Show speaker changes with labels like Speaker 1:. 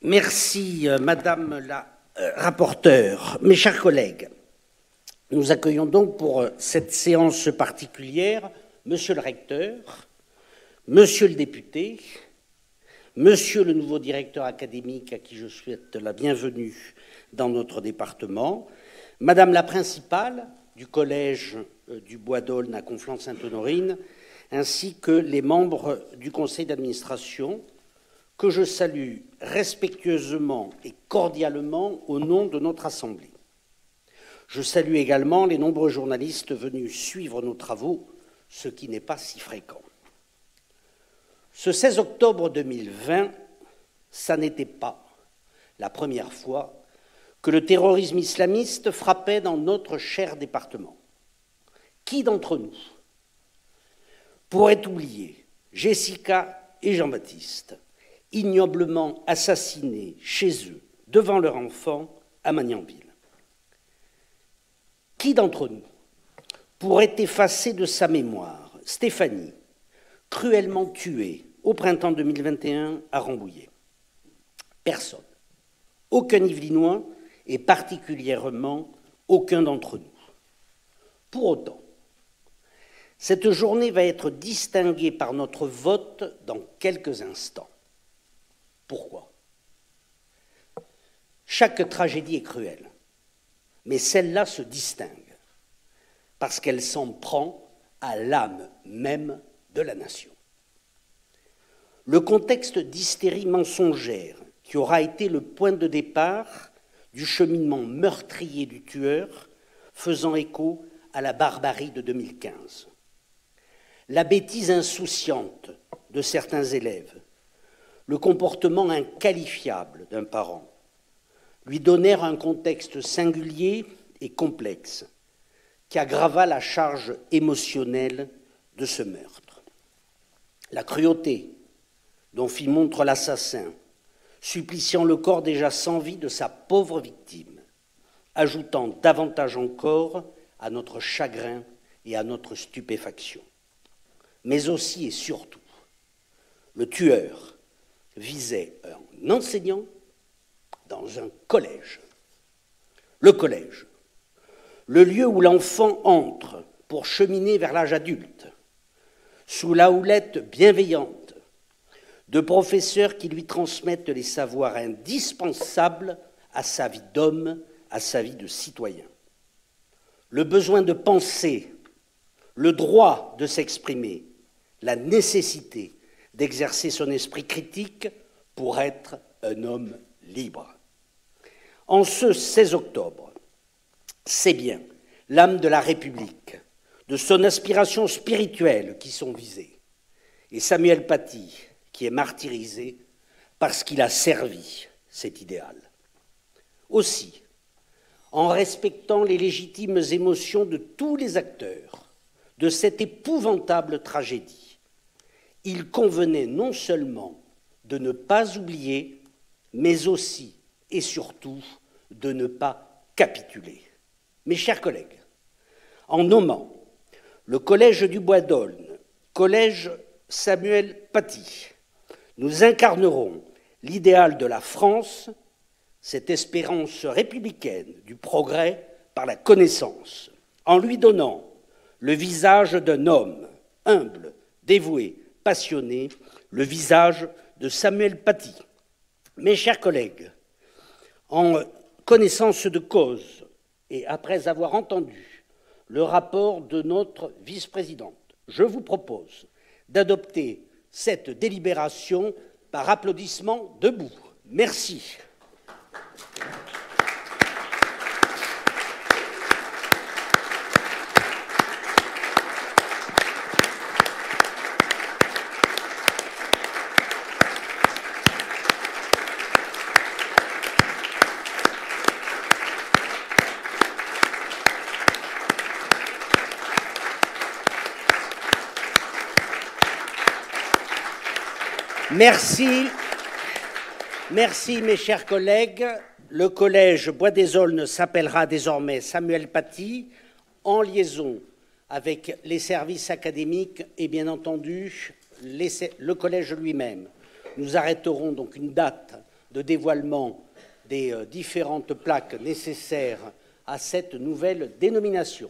Speaker 1: Merci, Madame la rapporteure. Mes chers collègues, nous accueillons donc pour cette séance particulière Monsieur le recteur, Monsieur le député, Monsieur le nouveau directeur académique à qui je souhaite la bienvenue dans notre département, Madame la principale du collège du Bois d'Aulne à Conflans-Sainte-Honorine, ainsi que les membres du conseil d'administration, que je salue respectueusement et cordialement au nom de notre Assemblée. Je salue également les nombreux journalistes venus suivre nos travaux, ce qui n'est pas si fréquent. Ce 16 octobre 2020, ça n'était pas la première fois que le terrorisme islamiste frappait dans notre cher département. Qui d'entre nous pourrait oublier Jessica et Jean-Baptiste, ignoblement assassinés chez eux, devant leur enfant, à Magnanville? Qui d'entre nous pourrait effacer de sa mémoire Stéphanie, cruellement tuée au printemps 2021 à Rambouillet? Personne. Aucun Yvelinois et particulièrement aucun d'entre nous. Pour autant, cette journée va être distinguée par notre vote dans quelques instants. Pourquoi? Chaque tragédie est cruelle, mais celle-là se distingue parce qu'elle s'en prend à l'âme même de la nation. Le contexte d'hystérie mensongère qui aura été le point de départ du cheminement meurtrier du tueur, faisant écho à la barbarie de 2015. La bêtise insouciante de certains élèves, le comportement inqualifiable d'un parent, lui donnèrent un contexte singulier et complexe qui aggrava la charge émotionnelle de ce meurtre. La cruauté dont fit montre l'assassin, suppliciant le corps déjà sans vie de sa pauvre victime, ajoutant davantage encore à notre chagrin et à notre stupéfaction. Mais aussi et surtout, le tueur visait un enseignant dans un collège. Le collège, le lieu où l'enfant entre pour cheminer vers l'âge adulte, sous la houlette bienveillante de professeurs qui lui transmettent les savoirs indispensables à sa vie d'homme, à sa vie de citoyen. Le besoin de penser, le droit de s'exprimer, la nécessité d'exercer son esprit critique pour être un homme libre. En ce 16 octobre, c'est bien l'âme de la République, de son aspiration spirituelle qui sont visées, et Samuel Paty, qui est martyrisé parce qu'il a servi cet idéal. Aussi, en respectant les légitimes émotions de tous les acteurs de cette épouvantable tragédie, il convenait non seulement de ne pas oublier, mais aussi et surtout de ne pas capituler. Mes chers collègues, en nommant le collège du Bois d'Aulne, collège Samuel Paty, nous incarnerons l'idéal de la France, cette espérance républicaine du progrès par la connaissance, en lui donnant le visage d'un homme humble, dévoué, passionné, le visage de Samuel Paty. Mes chers collègues, en connaissance de cause et après avoir entendu le rapport de notre vice-présidente, je vous propose d'adopter cette délibération par applaudissement debout. Merci. Merci. Merci, mes chers collègues. Le collège Bois des Aulnes s'appellera désormais Samuel Paty, en liaison avec les services académiques et bien entendu le collège lui-même. Nous arrêterons donc une date de dévoilement des différentes plaques nécessaires à cette nouvelle dénomination.